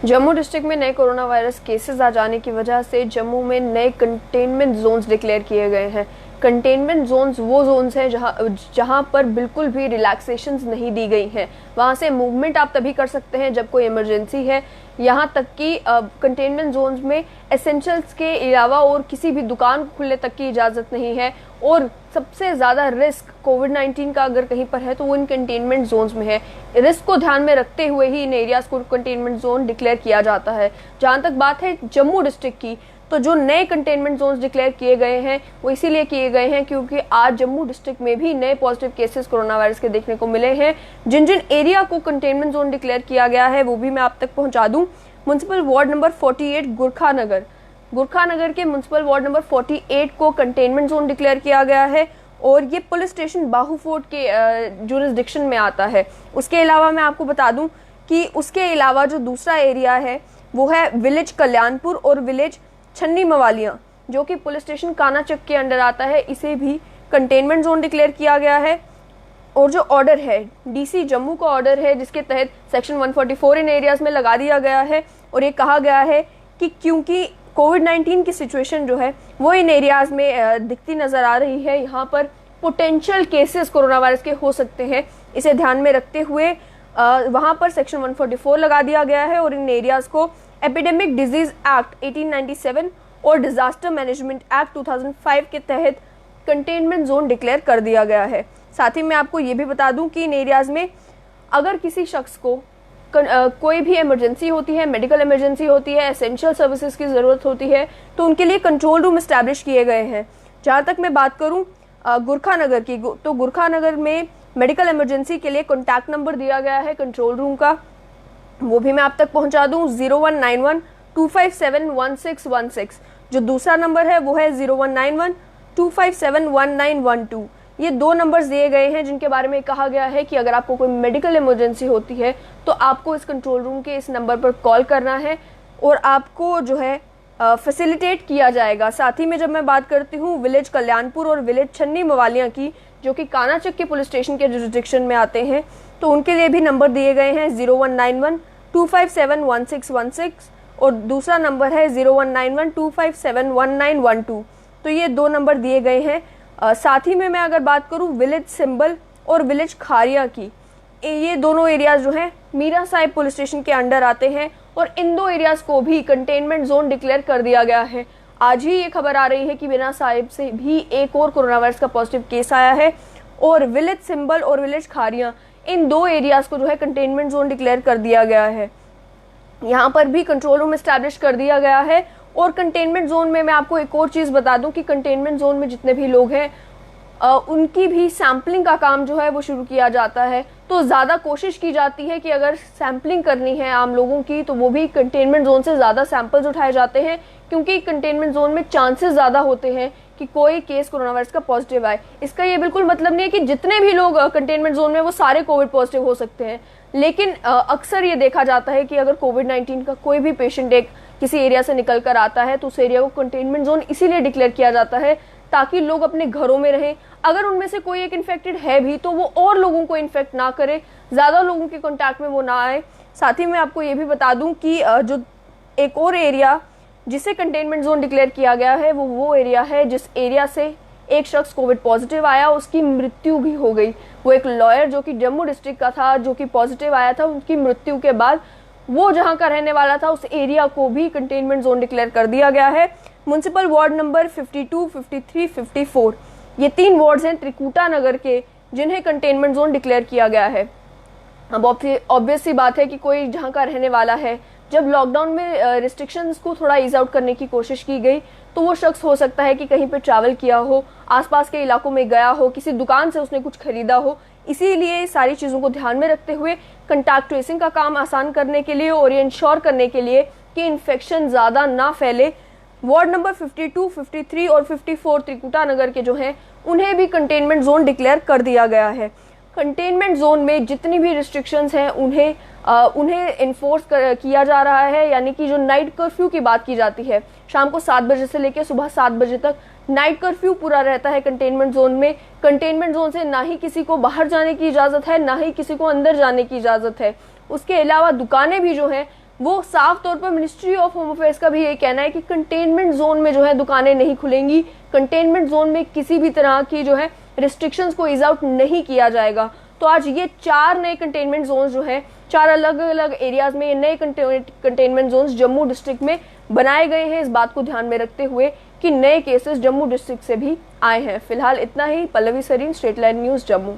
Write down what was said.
Jammu district में नए corona virus cases आ जाने की वजह से जम्मू में नए कंटेनमेंट जोन्स डिक्लेयर किए गए हैं। कंटेनमेंट जोन्स वो जोन्स हैं जहां पर बिल्कुल भी रिलैक्सेशंस नहीं दी गई हैं। वहां से मूवमेंट आप तभी कर सकते हैं जब कोई इमरजेंसी है। यहाँ तक कि कंटेनमेंट जोन्स में एसेंशियल्स के अलावा और किसी भी दुकान खुलने तक की इजाज़त नहीं है। और सबसे ज़्यादा रिस्क कोविड-19 का अगर कहीं पर है तो वो इन कंटेनमेंट जोन्स में है। रिस्क को ध्यान में रखते हुए ही इन एरियाज़ को कंटेनमेंट जोन डिक्लेयर किया जाता है। जहाँ तक बात है जम्मू डिस्ट्रिक्ट की, तो जो नए कंटेनमेंट जोन्स डिक्लेयर किए गए हैं वो इसीलिए किए गए हैं क्योंकि आज जम्मू डिस्ट्रिक्ट में भी नए पॉजिटिव केसेस कोरोना वायरस के देखने को मिले हैं। जिन जिन एरिया को कंटेनमेंट जोन डिक्लेयर किया गया है वो भी मैं आप तक पहुंचा दूं। म्युनिसिपल वार्ड नंबर 48 गुरखानगर के म्युनिसिपल वार्ड नंबर 48 को कंटेनमेंट जोन डिक्लेयर किया गया है और ये पुलिस स्टेशन बाहू फोर्ट के जुरिस्डिक्शन में आता है। उसके अलावा मैं आपको बता दूं कि उसके अलावा जो दूसरा एरिया है वो है विलेज कल्याणपुर और विलेज छन्नी मवालियां, जो कि पुलिस स्टेशन कानाचक के अंडर आता है। इसे भी कंटेनमेंट जोन डिक्लेयर किया गया है। और जो ऑर्डर है डीसी जम्मू का ऑर्डर है जिसके तहत सेक्शन 144 इन एरियाज में लगा दिया गया है। और ये कहा गया है कि क्योंकि कोविड-19 की सिचुएशन जो है वो इन एरियाज में दिखती नजर आ रही है, यहाँ पर पोटेंशियल केसेस कोरोना वायरस के हो सकते हैं। इसे ध्यान में रखते हुए वहाँ पर सेक्शन 144 लगा दिया गया है और इन एरियाज को एपिडेमिक डिजीज एक्ट 1897 और डिजास्टर मैनेजमेंट एक्ट 2005 के तहत कंटेनमेंट जोन डिक्लेयर कर दिया गया है। साथ ही मैं आपको ये भी बता दूं कि इन एरियाज में अगर किसी शख्स को कोई भी इमरजेंसी होती है, मेडिकल इमरजेंसी होती है, एसेंशियल सर्विसेज की ज़रूरत होती है तो उनके लिए कंट्रोल रूम इस्टेब्लिश किए गए हैं। जहाँ तक मैं बात करूँ गुरखानगर की, तो गुरखानगर में मेडिकल इमरजेंसी के लिए कॉन्टैक्ट नंबर दिया गया है कंट्रोल रूम का, वो भी मैं आप तक पहुँचा दूँ 0191-257-1616। जो दूसरा नंबर है वो है 0191-257-1912। ये दो नंबर्स दिए गए हैं जिनके बारे में कहा गया है कि अगर आपको कोई मेडिकल इमरजेंसी होती है तो आपको इस कंट्रोल रूम के इस नंबर पर कॉल करना है और आपको जो है फैसिलिटेट किया जाएगा। साथ ही में जब मैं बात करती हूँ विलेज कल्याणपुर और विलेज छन्नी मवालियाँ की, जो कि कानाचक के पुलिस स्टेशन के जुरिस्डिक्शन में आते हैं, तो उनके लिए भी नंबर दिए गए हैं 0191-257-1616 और दूसरा नंबर है 0191-257-1912। तो ये दो नंबर दिए गए हैं। साथ ही में मैं अगर बात करूं विलेज सिंबल और विलेज खारिया की, ये दोनों एरियाज जो हैं मीरा साहिब पुलिस स्टेशन के अंडर आते हैं और इन दो एरियाज को भी कंटेनमेंट जोन डिक्लेयर कर दिया गया है। आज ही ये खबर आ रही है कि मीरा साहिब से भी एक और कोरोना वायरस का पॉजिटिव केस आया है और विलेज सिंबल और विलेज खारिया, इन दो एरियाज को जो है कंटेनमेंट जोन डिक्लेयर कर दिया गया है। यहाँ पर भी कंट्रोल रूम एस्टैब्लिश कर दिया गया है। और कंटेनमेंट जोन में मैं आपको एक और चीज़ बता दूं कि कंटेनमेंट जोन में जितने भी लोग हैं उनकी भी सैम्पलिंग का काम जो है वो शुरू किया जाता है। तो ज़्यादा कोशिश की जाती है कि अगर सैम्पलिंग करनी है आम लोगों की तो वो भी कंटेनमेंट जोन से ज़्यादा सैंपल्स उठाए जाते हैं, क्योंकि कंटेनमेंट जोन में चांसेस ज़्यादा होते हैं कि कोई केस कोरोना वायरस का पॉजिटिव आए। इसका ये बिल्कुल मतलब नहीं है कि जितने भी लोग कंटेनमेंट जोन में वो सारे कोविड पॉजिटिव हो सकते हैं, लेकिन अक्सर ये देखा जाता है कि अगर कोविड-19 का कोई भी पेशेंट एक किसी एरिया से निकल कर आता है तो उस एरिया को कंटेनमेंट जोन इसीलिए डिक्लेयर किया जाता है ताकि लोग अपने घरों में रहें। अगर उनमें से कोई एक इन्फेक्टेड है भी तो वो और लोगों को इन्फेक्ट ना करे, ज़्यादा लोगों के कॉन्टैक्ट में वो ना आए। साथ ही मैं आपको ये भी बता दूं कि जो एक और एरिया जिसे कंटेनमेंट जोन डिक्लेयर किया गया है वो एरिया है जिस एरिया से एक शख्स कोविड पॉजिटिव आया, उसकी मृत्यु भी हो गई। वो एक लॉयर जो कि जम्मू डिस्ट्रिक्ट का था, जो कि पॉजिटिव आया था, उनकी मृत्यु के बाद वो जहां का रहने वाला था उस एरिया को भी कंटेनमेंट जोन डिक्लेयर कर दिया गया है। म्युनिसिपल वार्ड नंबर 52, 53, 54, ये तीन वार्ड्स हैं त्रिकुटा नगर के जिन्हें कंटेनमेंट जोन डिक्लेयर किया गया है। अब ऑब्वियस सी बात है कि कोई जहां का रहने वाला है, जब लॉकडाउन में रिस्ट्रिक्शंस को थोड़ा ईज आउट करने की कोशिश की गई तो वो शख्स हो सकता है कि कहीं पर ट्रैवल किया हो, आसपास के इलाकों में गया हो, किसी दुकान से उसने कुछ खरीदा हो। इसीलिए सारी चीज़ों को ध्यान में रखते हुए कंटैक्ट ट्रेसिंग का काम आसान करने के लिए और ये इंश्योर करने के लिए कि इन्फेक्शन ज़्यादा ना फैले, वार्ड नंबर 52, 53 और 54 त्रिकुटा नगर के जो हैं उन्हें भी कंटेनमेंट जोन डिक्लेयर कर दिया गया है। कंटेनमेंट जोन में जितनी भी रिस्ट्रिक्शंस हैं उन्हें इन्फोर्स किया जा रहा है, यानी कि जो नाइट कर्फ्यू की बात की जाती है, शाम को 7 बजे से लेकर सुबह 7 बजे तक नाइट कर्फ्यू पूरा रहता है कंटेनमेंट जोन में। कंटेनमेंट जोन से ना ही किसी को बाहर जाने की इजाज़त है, ना ही किसी को अंदर जाने की इजाज़त है। उसके अलावा दुकानें भी जो हैं वो साफ तौर पर मिनिस्ट्री ऑफ होम अफेयर्स का भी ये कहना है कि कंटेनमेंट जोन में जो है दुकानें नहीं खुलेंगी, कंटेनमेंट जोन में किसी भी तरह की जो है रिस्ट्रिक्शंस को इज आउट नहीं किया जाएगा। तो आज ये 4 नए कंटेनमेंट जोन जो है 4 अलग अलग एरियाज में ये नए कंटेनमेंट जोन जम्मू डिस्ट्रिक्ट में बनाए गए हैं, इस बात को ध्यान में रखते हुए कि नए केसेस जम्मू डिस्ट्रिक्ट से भी आए हैं। फिलहाल इतना ही। Pallavi Sareen, state line news, Jammu.